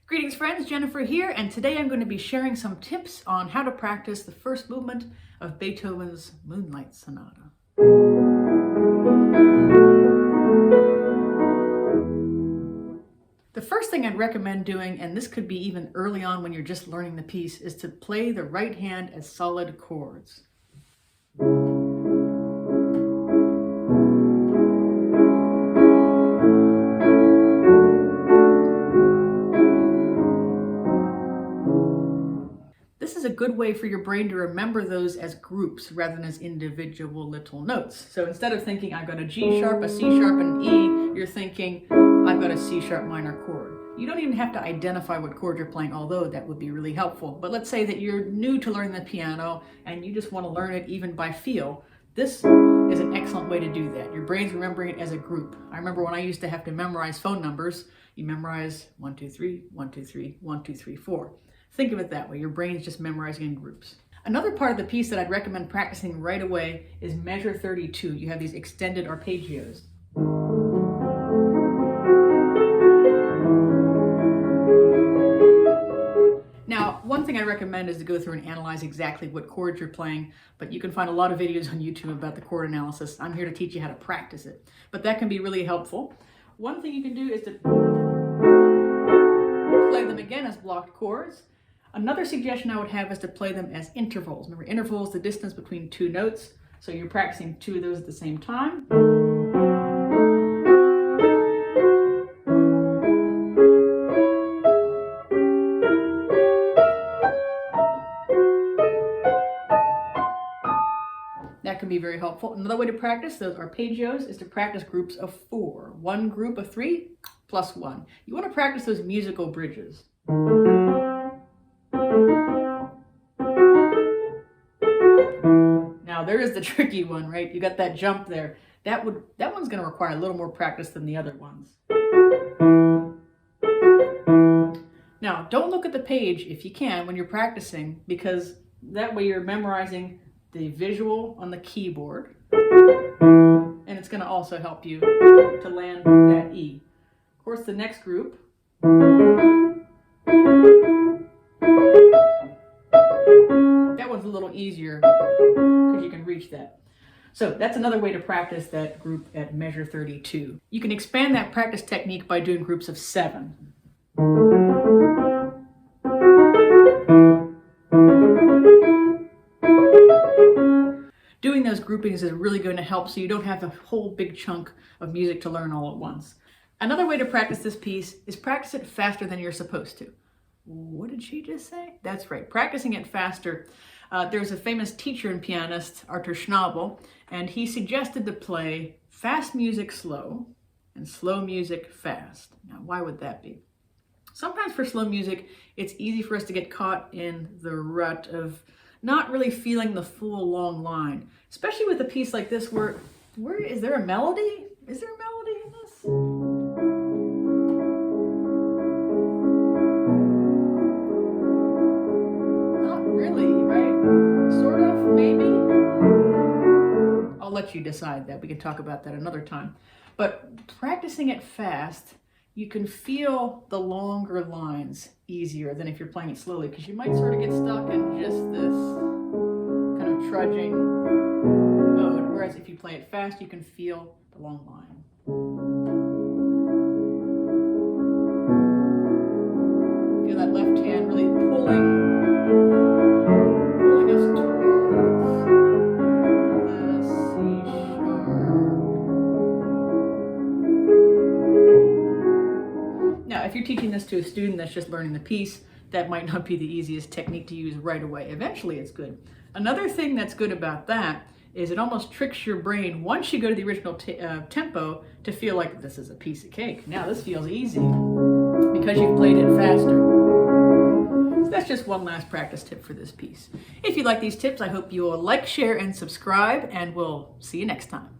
Greetings friends, Jennifer here, and today I'm going to be sharing some tips on how to practice the first movement of Beethoven's Moonlight Sonata. The first thing I'd recommend doing, and this could be even early on when you're just learning the piece, is to play the right hand as solid chords. This is a good way for your brain to remember those as groups rather than as individual little notes. So instead of thinking I've got a G sharp, a C sharp, and an E, you're thinking I've got a C sharp minor chord. You don't even have to identify what chord you're playing, although that would be really helpful. But let's say that you're new to learning the piano and you just want to learn it even by feel. This is an excellent way to do that. Your brain's remembering it as a group. I remember when I used to have to memorize phone numbers, you memorize 1, 2, 3, 1, 2, 3, 1, 2, 3, 4. Think of it that way. Your brain's just memorizing in groups. Another part of the piece that I'd recommend practicing right away is measure 32. You have these extended arpeggios. Now, one thing I recommend is to go through and analyze exactly what chords you're playing, but you can find a lot of videos on YouTube about the chord analysis. I'm here to teach you how to practice it, but that can be really helpful. One thing you can do is to play them again as blocked chords. Another suggestion I would have is to play them as intervals. Remember, intervals, the distance between two notes. So you're practicing two of those at the same time. That can be very helpful. Another way to practice those arpeggios is to practice groups of 4. One group of 3 plus 1. You want to practice those musical bridges. Now there is the tricky one, right? You got that jump there. That one's going to require a little more practice than the other ones. Now, don't look at the page if you can when you're practicing, because that way you're memorizing the visual on the keyboard, and it's going to also help you to land that E. Of course, the next group, that one's a little easier because you can reach that. So that's another way to practice that group at measure 32. You can expand that practice technique by doing groups of 7. Doing those groupings is really going to help so you don't have a whole big chunk of music to learn all at once. Another way to practice this piece is practice it faster than you're supposed to. What did she just say? That's right, practicing it faster. There's a famous teacher and pianist, Arthur Schnabel, and he suggested to play fast music slow and slow music fast. Now, why would that be? Sometimes for slow music, it's easy for us to get caught in the rut of not really feeling the full long line, especially with a piece like this where is there a melody? Is there a melody in this? Not really, right? Sort of, maybe. I'll let you decide that. We can talk about that another time. But practicing it fast, you can feel the longer lines easier than if you're playing it slowly, because you might sort of get stuck in just this kind of trudging mode, whereas if you play it fast, you can feel the long line. Feel that left hand really pulling us towards the C sharp. Now, if you're teaching this to a student that's just learning the piece, that might not be the easiest technique to use right away. Eventually, it's good. Another thing that's good about that is it almost tricks your brain once you go to the original tempo to feel like this is a piece of cake. Now this feels easy because you've played it faster. So that's just one last practice tip for this piece. If you like these tips, I hope you will like, share, and subscribe, and we'll see you next time.